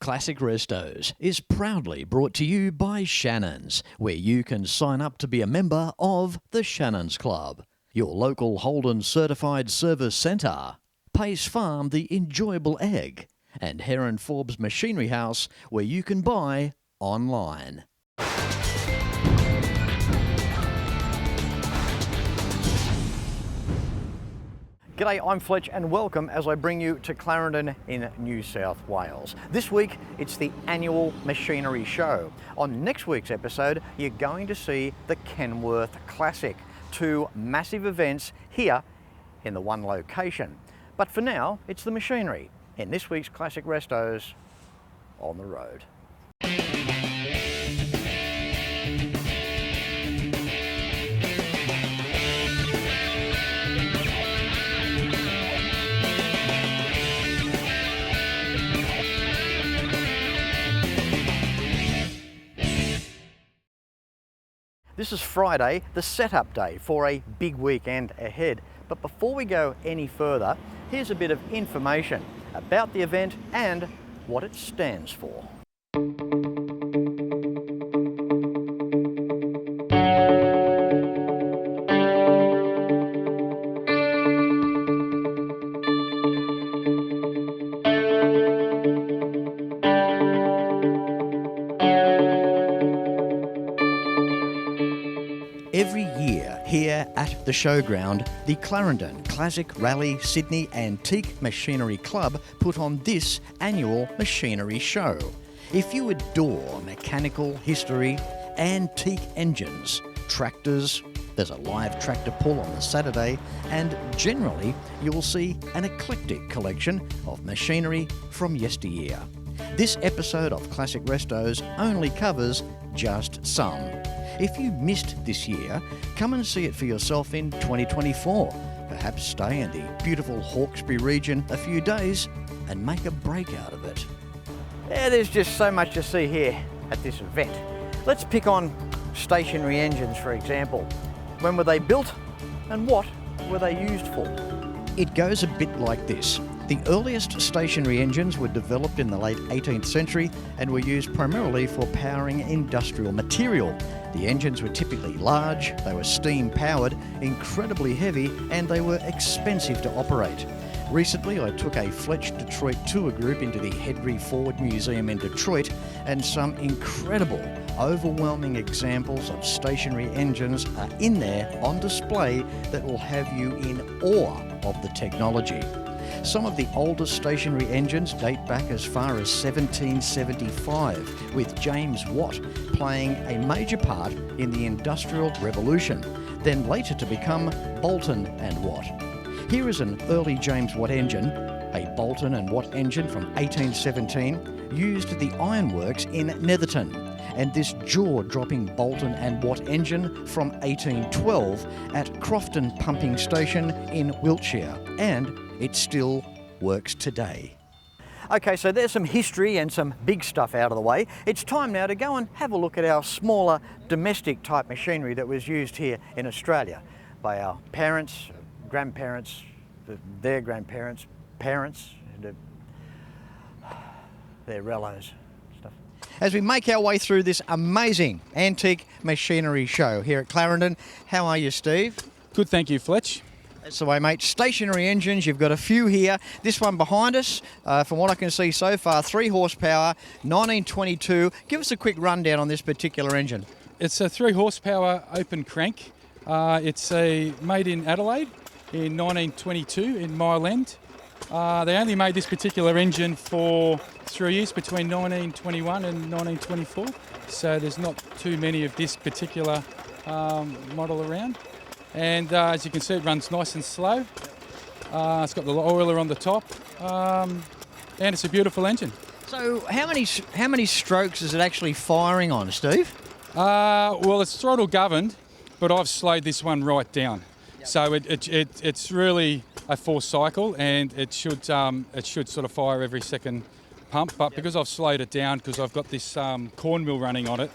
Classic Restos is proudly brought to you by Shannons, where you can sign up to be a member of the Shannons Club, your local Holden certified service centre, Pace Farm the enjoyable egg, and Heron Forbes Machinery House, where you can buy online. G'day, I'm Fletch and welcome as I bring you to Clarendon in New South Wales. This week, it's the annual machinery show. On next week's episode, you're going to see the Kenworth Classic, two massive events here in the one location. But for now, it's the machinery in this week's Classic Restos on the road. This is Friday, the setup day for a big weekend ahead. But before we go any further, here's a bit of information about the event and what it stands for. Every year here at the showground, the Clarendon Classic Rally Sydney Antique Machinery Club put on this annual machinery show. If you adore mechanical history, antique engines, tractors, there's a live tractor pull on the Saturday, and generally you'll see an eclectic collection of machinery from yesteryear. This episode of Classic Restos only covers just some. If you missed this year, come and see it for yourself in 2024. Perhaps stay in the beautiful Hawkesbury region a few days and make a break out of it. Yeah, there's just so much to see here at this event. Let's pick on stationary engines, for example. When were they built and what were they used for? It goes a bit like this. The earliest stationary engines were developed in the late 18th century and were used primarily for powering industrial material. The engines were typically large, they were steam-powered, incredibly heavy, and they were expensive to operate. Recently, I took a Fletch Detroit tour group into the Henry Ford Museum in Detroit, and some incredible, overwhelming examples of stationary engines are in there on display that will have you in awe of the technology. Some of the oldest stationary engines date back as far as 1775, with James Watt playing a major part in the Industrial Revolution, then later to become Boulton and Watt. Here is an early James Watt engine, a Boulton and Watt engine from 1817, used the ironworks in Netherton, and this jaw-dropping Boulton and Watt engine from 1812 at Crofton Pumping Station in Wiltshire, and it still works today. Okay, so there's some history and some big stuff out of the way. It's time now to go and have a look at our smaller domestic type machinery that was used here in Australia by our parents, grandparents, their grandparents, parents, their relatives. As we make our way through this amazing antique machinery show here at Clarendon. How are you, Steve? Good, thank you, Fletch. That's the way, mate. Stationary engines, you've got a few here. This one behind us, from what I can see so far, 3 horsepower, 1922. Give us a quick rundown on this particular engine. It's a 3 horsepower open crank. It's made in Adelaide in 1922 in Mile End. They only made this particular engine for 3 years, between 1921 and 1924. So there's not too many of this particular model around. And as you can see, it runs nice and slow. It's got the oiler on the top, and it's a beautiful engine. So how many strokes is it actually firing on, Steve? Well, it's throttle governed, but I've slowed this one right down. Yep. So it's really a 4 cycle, and it should sort of fire every second pump. But because I've slowed it down, because I've got this corn mill running on it,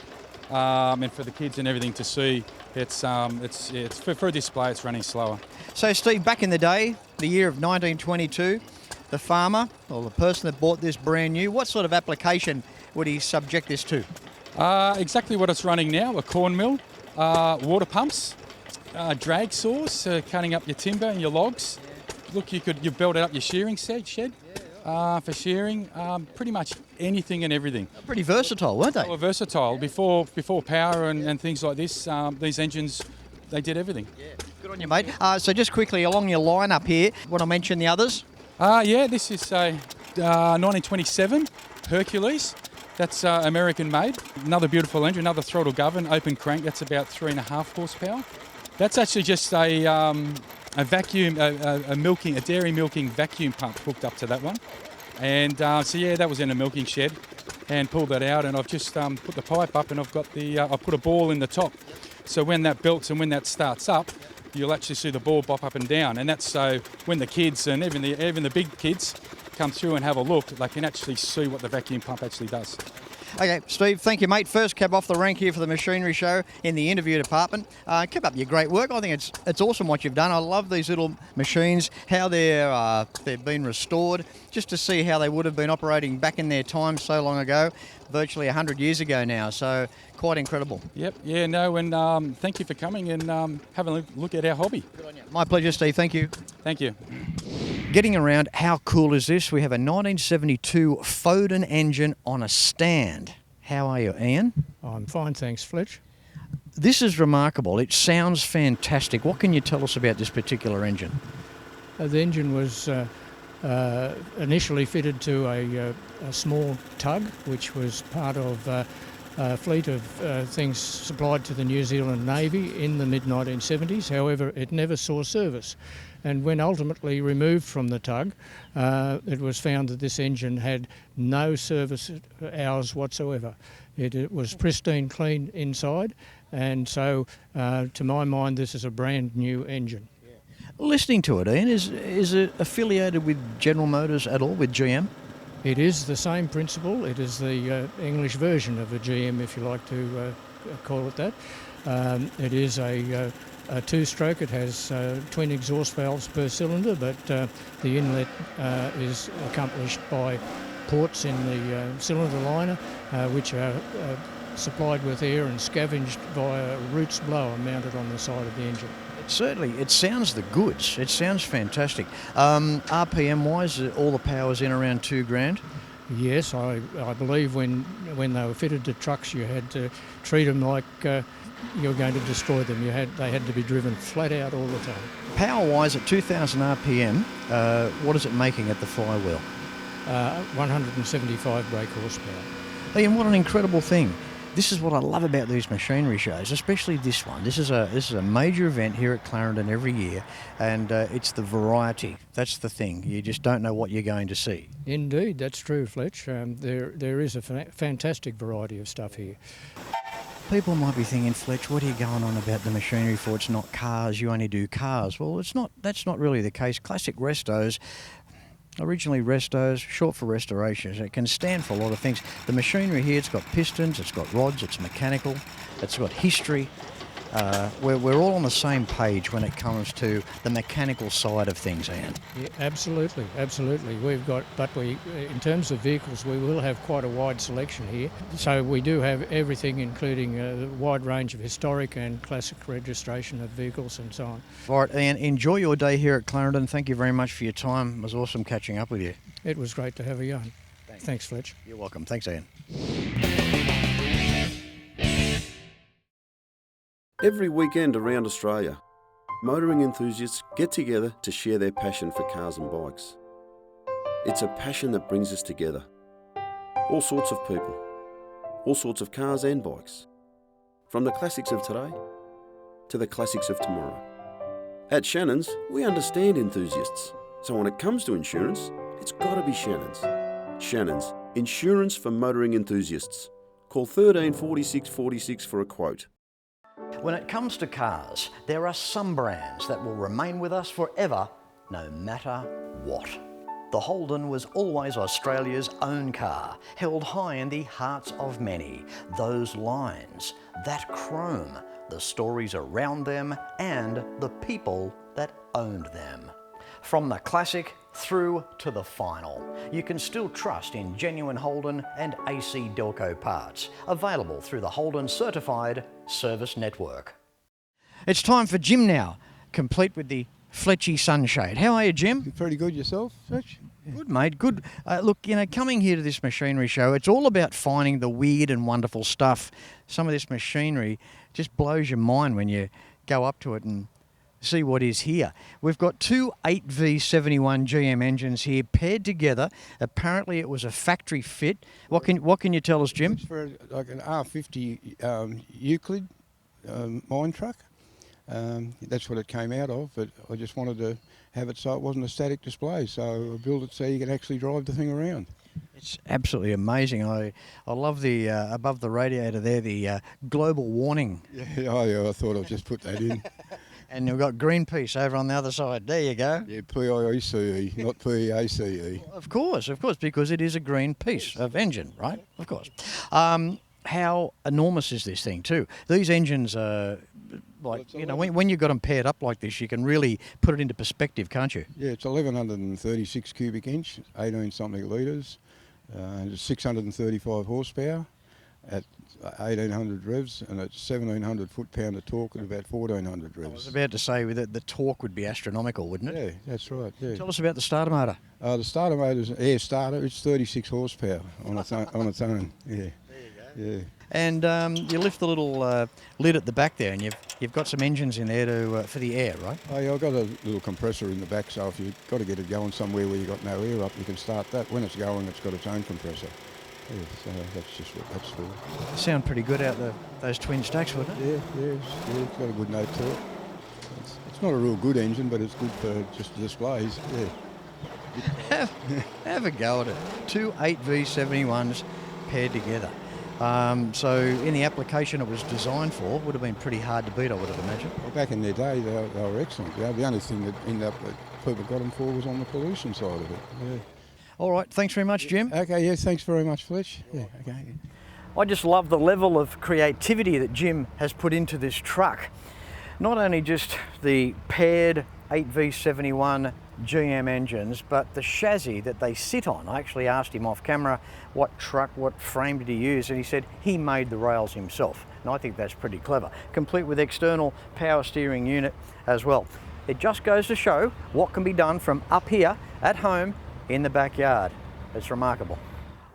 and for the kids and everything to see, it's for a display, it's running slower. So Steve, back in the day, the year of 1922, the farmer or the person that bought this brand new, what sort of application would he subject this to? Exactly what it's running now, a corn mill, water pumps, drag saws, cutting up your timber and your logs. Look, you build up your shearing shed for shearing, pretty much anything and everything. Pretty versatile, weren't they? They were versatile. Before power and things like this, these engines, they did everything. Yeah. Good on you, mate. So just quickly, along your line up here, want to mention the others? This is a 1927 Hercules. That's American made. Another beautiful engine, another throttle govern, open crank. That's about 3.5 horsepower. That's actually just a vacuum, a dairy milking vacuum pump hooked up to that one. And that was in a milking shed, and pulled that out. And I've just put the pipe up, and I've got I put a ball in the top. So when that belts and when that starts up, you'll actually see the ball bop up and down. And that's so when the kids and even the big kids come through and have a look, they can actually see what the vacuum pump actually does. Okay, Steve, thank you, mate. First cab off the rank here for the machinery show in the interview department. Keep up your great work. I think it's awesome what you've done. I love these little machines, how they've been restored, just to see how they would have been operating back in their time so long ago, virtually 100 years ago now. So quite incredible. Yep. Yeah. No. And thank you for coming and having a look at our hobby. Good on you. My pleasure, Steve. Thank you. Thank you. Getting around, how cool is this? We have a 1972 Foden engine on a stand. How are you, Ian? I'm fine, thanks, Fletch. This is remarkable. It sounds fantastic. What can you tell us about this particular engine? The engine was initially fitted to a small tug, which was part of a fleet of things supplied to the New Zealand Navy in the mid-1970s. However, it never saw service. And when ultimately removed from the tug, it was found that this engine had no service hours whatsoever. It was pristine clean inside, and so to my mind this is a brand new engine. Listening to it, Ian, is it affiliated with General Motors at all, with GM? It is the same principle. It is the English version of a GM, if you like to call it that. It is a two-stroke. It has twin exhaust valves per cylinder, but the inlet is accomplished by ports in the cylinder liner, which are supplied with air and scavenged via a roots blower mounted on the side of the engine. Certainly, it sounds the goods. It sounds fantastic. RPM-wise, all the power's in around $2,000. Yes, I believe when they were fitted to trucks, you had to treat them like you were going to destroy them. They had to be driven flat out all the time. Power-wise, at 2,000 RPM, what is it making at the flywheel? 175 brake horsepower. Ian, what an incredible thing. This is what I love about these machinery shows, especially this one. This is a major event here at Clarendon every year, and it's the variety. That's the thing. You just don't know what you're going to see. Indeed, that's true, Fletch. There is a fantastic variety of stuff here. People might be thinking, Fletch, what are you going on about the machinery for? It's not cars, you only do cars. Well, that's not really the case. Classic Restos, originally Restos, short for restorations. It can stand for a lot of things. The machinery here, it's got pistons, it's got rods, it's mechanical, it's got history. We're all on the same page when it comes to the mechanical side of things, Ian. Yeah, absolutely. In terms of vehicles, we will have quite a wide selection here. So we do have everything, including a wide range of historic and classic registration of vehicles and so on. All right, Ian, enjoy your day here at Clarendon. Thank you very much for your time. It was awesome catching up with you. It was great to have a yarn. Thanks, Fletch. You're welcome. Thanks, Ian. Every weekend around Australia, motoring enthusiasts get together to share their passion for cars and bikes. It's a passion that brings us together. All sorts of people, all sorts of cars and bikes, from the classics of today to the classics of tomorrow. At Shannons, we understand enthusiasts, so when it comes to insurance, it's got to be Shannons. Shannons, insurance for motoring enthusiasts. Call 13 46 46 for a quote. When it comes to cars, there are some brands that will remain with us forever, no matter what. The Holden was always Australia's own car, held high in the hearts of many. Those lines, that chrome, the stories around them, and the people that owned them. From the classic through to the final, you can still trust in genuine Holden and AC Delco parts, available through the Holden Certified Service Network. It's time for Jim now, complete with the Fletchy sunshade. How are you, Jim? Pretty good yourself, Fletch? Good, mate, good. Look, coming here to this machinery show, it's all about finding the weird and wonderful stuff. Some of this machinery just blows your mind when you go up to it and see what is here. We've got two 8V71 GM engines here paired together. Apparently it was a factory fit. What can you tell us, Jim? It's for like an R50 Euclid mine truck. That's what it came out of, but I just wanted to have it so it wasn't a static display, so I built it so you can actually drive the thing around. It's absolutely amazing. I love the above the radiator there, the global warning. Yeah, I thought I'd just put that in. And we've got Greenpeace over on the other side. There you go. Yeah, PIECE, not PACE. Of course, because it is a green piece of engine, right? Of course. How enormous is this thing too? These engines are like, when you've got them paired up like this, you can really put it into perspective, can't you? Yeah, it's 1136 cubic inch, 18 something litres, and it's 635 horsepower at 1800 revs, and it's 1700 foot-pound of torque at about 1400 revs. I was about to say that the torque would be astronomical, wouldn't it? Yeah, that's right. Yeah. Tell us about the starter motor. The starter motor is an air starter. It's 36 horsepower on its own. Yeah. There you go. Yeah. And you lift the little lid at the back there, and you've got some engines in there for the air, right? Oh yeah, I've got a little compressor in the back, so if you've got to get it going somewhere where you've got no air up, you can start that. When it's going, it's got its own compressor. Yeah, so that's just what that's for. Sound pretty good out those twin stacks, wouldn't it? Yeah, it's got a good note to it. It's not a real good engine, but it's good for just displays. Yeah. Have a go at it. Two 8V71s paired together. So in the application it was designed for, would have been pretty hard to beat, I would have imagined. Well, back in their day, they were excellent. Yeah, the only thing that ended up that people got them for was on the pollution side of it. Yeah. All right, thanks very much, Jim. Okay, yeah, thanks very much, Fletch. Yeah, okay. I just love the level of creativity that Jim has put into this truck. Not only just the paired 8V71 GM engines, but the chassis that they sit on. I actually asked him off camera what frame did he use, and he said he made the rails himself. And I think that's pretty clever. Complete with external power steering unit as well. It just goes to show what can be done from up here at home in the backyard. It's remarkable.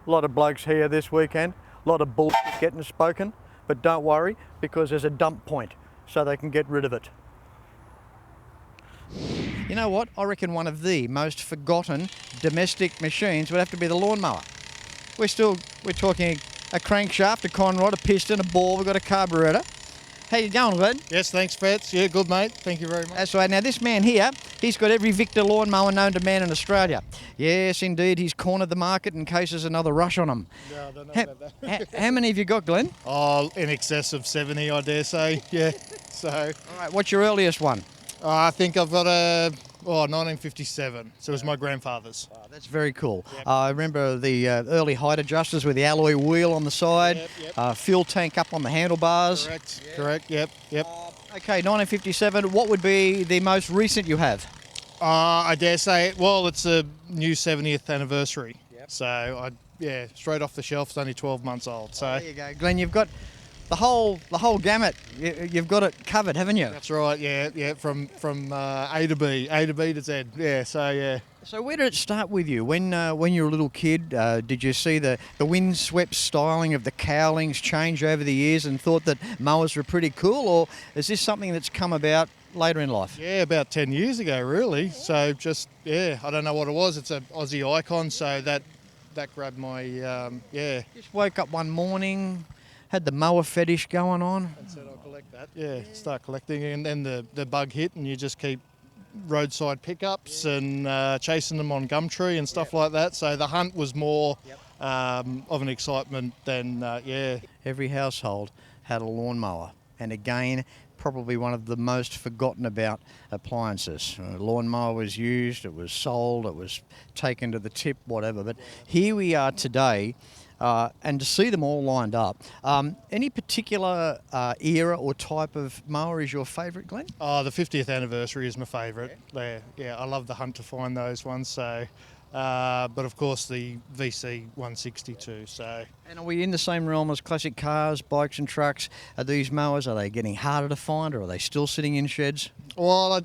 A lot of blokes here this weekend, a lot of bullshit getting spoken, but don't worry, because there's a dump point so they can get rid of it. You know what? I reckon one of the most forgotten domestic machines would have to be the lawnmower. We're talking a crankshaft, a conrod, a piston, a ball, we've got a carburetor. How you going, Glenn? Yes, thanks, Fats. Yeah, good, mate. Thank you very much. That's right. Now, this man here, he's got every Victor lawnmower known to man in Australia. Yes, indeed, he's cornered the market in case there's another rush on him. No, I don't know about that. How many have you got, Glenn? Oh, in excess of 70, I dare say. Yeah, so... All right, what's your earliest one? I think I've got a 1957, so it was my grandfather's. Oh, that's very cool. Yep. I remember the early height adjusters with the alloy wheel on the side, yep. Fuel tank up on the handlebars. Correct, yep. Okay, 1957, what would be the most recent you have? I dare say, it's a new 70th anniversary. Yep. So, straight off the shelf, it's only 12 months old. So there you go, Glenn, you've got the whole gamut. You've got it covered, haven't you? That's right. Yeah. From A to B to Z. Yeah. So yeah. So where did it start with you? When you were a little kid, did you see the windswept styling of the cowlings change over the years and thought that mowers were pretty cool, or is this something that's come about later in life? Yeah, about 10 years ago, really. So just I don't know what it was. It's an Aussie icon, so that grabbed my Just woke up one morning, had the mower fetish going on. And said I'll collect that. Yeah, start collecting, and then the bug hit, and you just keep roadside pickups and chasing them on Gumtree and stuff like that. So the hunt was more of an excitement than Every household had a lawnmower, and again, probably one of the most forgotten about appliances. A lawnmower was used, it was sold, it was taken to the tip, whatever. But here we are today. and to see them all lined up. Any particular era or type of mower is your favourite, Glenn? Oh, the 50th anniversary is my favourite. Yeah, I love the hunt to find those ones. So, but of course the VC 160 too. So. And are we in the same realm as classic cars, bikes and trucks? Are these mowers, are they getting harder to find, or are they still sitting in sheds? Well,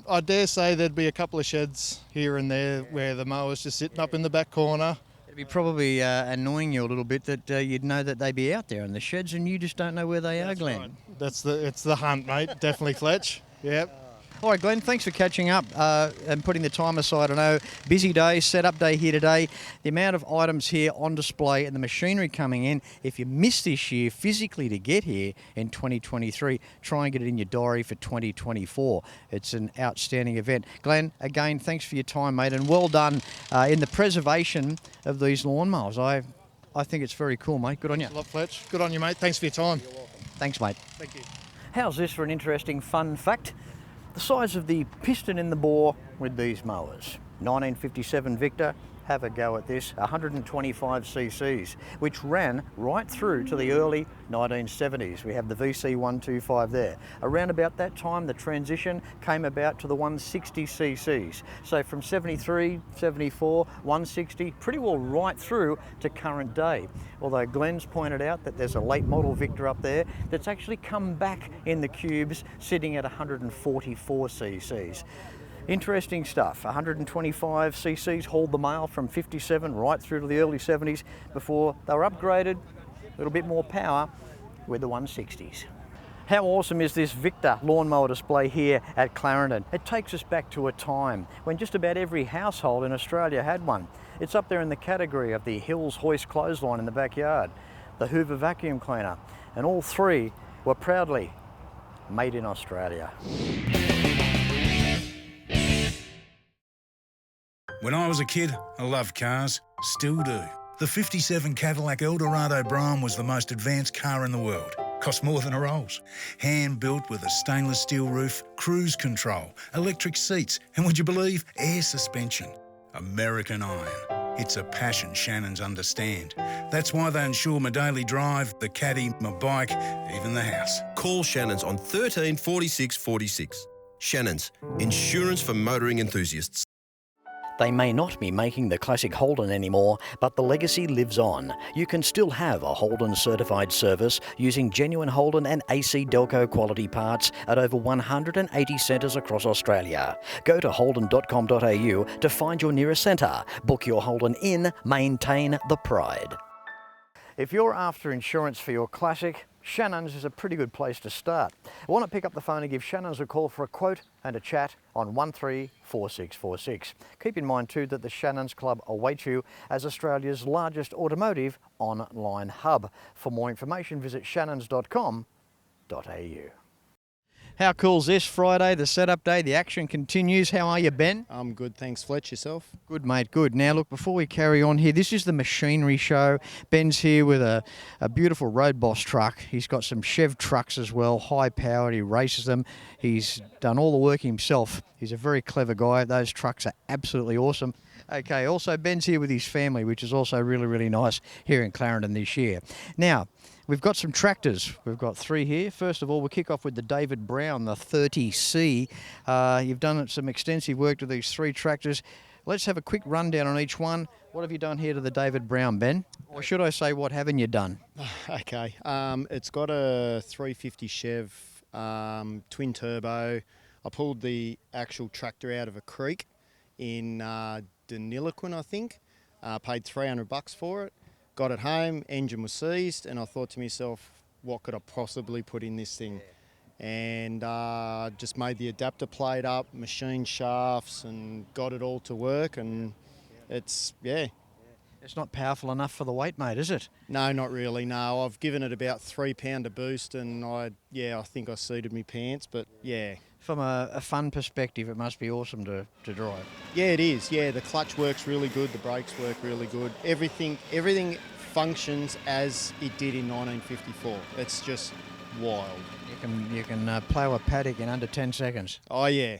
I dare say there'd be a couple of sheds here and there where the mower's just sitting up in the back corner. It'd be probably annoying you a little bit that you'd know that they'd be out there in the sheds and you just don't know where they are, Glenn. Right. It's the hunt, mate. Definitely, Fletch. Yep. All right, Glenn, thanks for catching up and putting the time aside. I know, busy day, setup day here today. The amount of items here on display and the machinery coming in. If you missed this year physically to get here in 2023, try and get it in your diary for 2024. It's an outstanding event. Glenn, again, thanks for your time, mate, and well done in the preservation of these lawnmowers. I think it's very cool, mate. Good on you. Thanks a lot, Fletch. Good on you, mate. Thanks for your time. You're welcome. Thanks, mate. Thank you. How's this for an interesting fun fact? The size of the piston in the bore with these mowers. 1957 Victor, have a go at this, 125 cc's, which ran right through to the early 1970s. We have the VC 125 there. Around about that time, the transition came about to the 160 cc's. So from 73, 74, 160, pretty well right through to current day. Although Glenn's pointed out that there's a late model Victor up there that's actually come back in the cubes, sitting at 144 cc's. Interesting stuff. 125 cc's hauled the mail from 57 right through to the early 70s before they were upgraded, a little bit more power with the 160s. How awesome is this Victor lawnmower display here at Clarendon? It takes us back to a time when just about every household in Australia had one. It's up there in the category of the Hills hoist clothesline in the backyard, the Hoover vacuum cleaner, and all three were proudly made in Australia. When I was a kid, I loved cars, still do. The 57 Cadillac Eldorado Brougham was the most advanced car in the world. Cost more than a Rolls. Hand-built with a stainless steel roof, cruise control, electric seats, and would you believe, air suspension. American iron. It's a passion Shannons understand. That's why they insure my daily drive, the caddy, my bike, even the house. Call Shannons on 13 46 46. Shannons, insurance for motoring enthusiasts. They may not be making the classic Holden anymore, but the legacy lives on. You can still have a Holden certified service using genuine Holden and AC Delco quality parts at over 180 centres across Australia. Go to holden.com.au to find your nearest centre. Book your Holden in, maintain the pride. If you're after insurance for your classic, Shannons is a pretty good place to start. Want to pick up the phone and give Shannons a call for a quote and a chat on 134646. Keep in mind too that the Shannons Club awaits you as Australia's largest automotive online hub. For more information visit shannons.com.au. How cool's this? Friday, the setup day, the action continues. How are you, Ben? I'm good, thanks, Fletch. Yourself? Good, mate, good. Now, look, before we carry on here, this is the machinery show. Ben's here with a beautiful Road Boss truck. He's got some Chev trucks as well, high-powered. He races them. He's done all the work himself. He's a very clever guy. Those trucks are absolutely awesome. Okay, also Ben's here with his family, which is also really, really nice here in Clarendon this year. Now, we've got some tractors. We've got three here. First of all, we'll kick off with the David Brown, the 30C. You've done some extensive work to these three tractors. Let's have a quick rundown on each one. What have you done here to the David Brown, Ben? Or should I say, what haven't you done? Okay, it's got a 350 Chev, twin turbo. I pulled the actual tractor out of a creek in Deniliquin, I think. Paid $300 for it. Got it home, engine was seized, and I thought to myself, what could I possibly put in this thing? And just made the adapter plate up, machined shafts, and got it all to work, and it's, yeah. It's not powerful enough for the weight, mate, is it? No, not really, no. I've given it about 3 pound a boost, and I think I seated me pants, but yeah. From a fun perspective, it must be awesome to drive. Yeah, it is. Yeah, the clutch works really good. The brakes work really good. Everything functions as it did in 1954. It's just wild. You can plough a paddock in under 10 seconds. Oh yeah,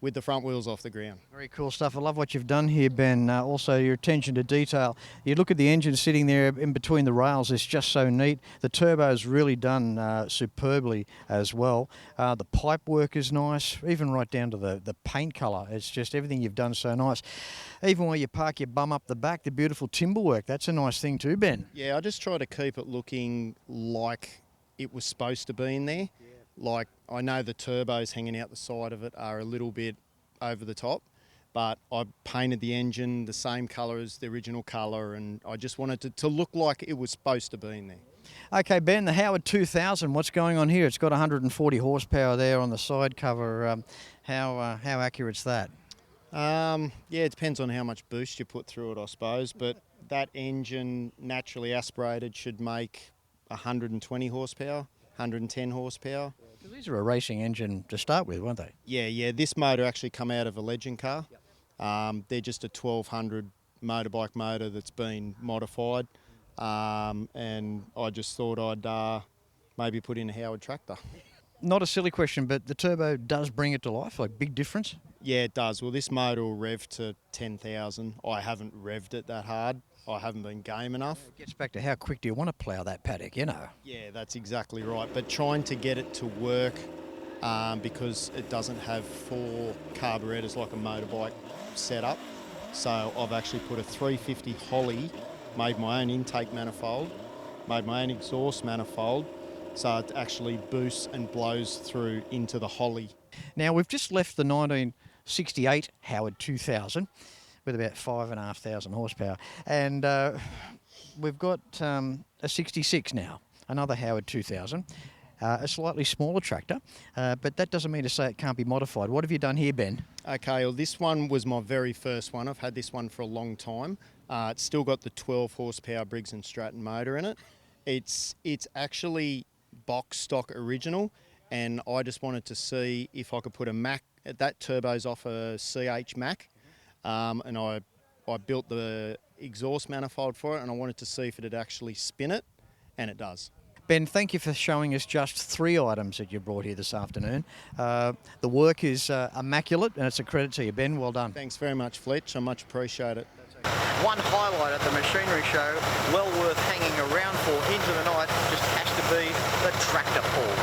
with the front wheels off the ground. Very cool stuff. I love what you've done here, Ben. Also, your attention to detail. You look at the engine sitting there in between the rails. It's just so neat. The turbo's really done superbly as well. The pipe work is nice, even right down to the paint colour. It's just everything you've done so nice. Even while you park your bum up the back, the beautiful timber work. That's a nice thing too, Ben. Yeah, I just try to keep it looking like it was supposed to be in there. Yeah. Like, I know the turbos hanging out the side of it are a little bit over the top, but I painted the engine the same colour as the original colour, and I just wanted to look like it was supposed to be in there. Okay, Ben, the Howard 2000, what's going on here? It's got 140 horsepower there on the side cover. How accurate's that? Yeah, it depends on how much boost you put through it, I suppose, but that engine, naturally aspirated, should make 120 horsepower, 110 horsepower. These are a racing engine to start with, weren't they? Yeah. This motor actually come out of a legend car. They're just a 1200 motorbike motor that's been modified, and I just thought I'd maybe put in a Howard tractor. Not a silly question, but the turbo does bring it to life, like big difference? Yeah, it does. Well, this motor will rev to 10,000. I haven't revved it that hard. I haven't been game enough. It gets back to how quick do you want to plough that paddock, you know? Yeah, that's exactly right. But trying to get it to work because it doesn't have 4 carburettors like a motorbike setup. So I've actually put a 350 Holly, made my own intake manifold, made my own exhaust manifold, so it actually boosts and blows through into the Holly. Now, we've just left the 1968 Howard 2000 with about 5,500 horsepower, and we've got a 66 now, another Howard 2000, a slightly smaller tractor, but that doesn't mean to say it can't be modified. What have you done here, Ben? Okay, well, this one was my very first one. I've had this one for a long time. It's still got the 12 horsepower Briggs & Stratton motor in it. It's actually box stock original, and I just wanted to see if I could put a Mac. That turbo's off a CH Mac, and I built the exhaust manifold for it, and I wanted to see if it'd actually spin it, and it does. Ben, thank you for showing us just 3 items that you brought here this afternoon. The work is immaculate, and it's a credit to you, Ben. Well done. Thanks very much, Fletch. I much appreciate it. One highlight at the machinery show, well worth hanging around for into the night, just has to be the tractor pull.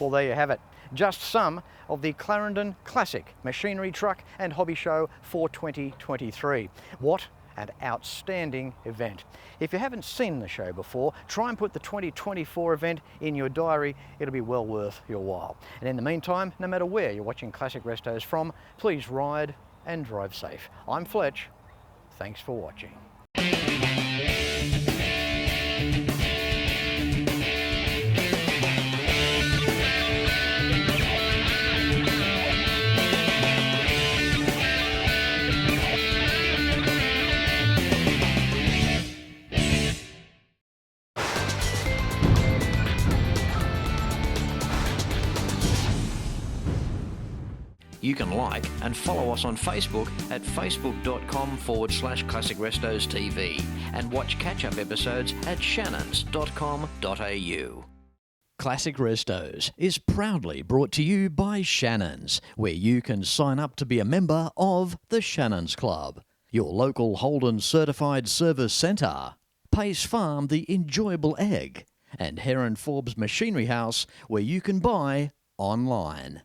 Well, there you have it. Just some of the Clarendon Classic Machinery Truck and Hobby Show for 2023. What an outstanding event. If you haven't seen the show before, try and put the 2024 event in your diary. It'll be well worth your while. And in the meantime, no matter where you're watching Classic Restos from, please ride and drive safe. I'm Fletch. Thanks for watching. You can like and follow us on Facebook at facebook.com/Classic Restos TV and watch catch-up episodes at shannons.com.au. Classic Restos is proudly brought to you by Shannons, where you can sign up to be a member of the Shannons Club, your local Holden certified service centre, Pace Farm the enjoyable egg, and Heron Forbes Machinery House, where you can buy online.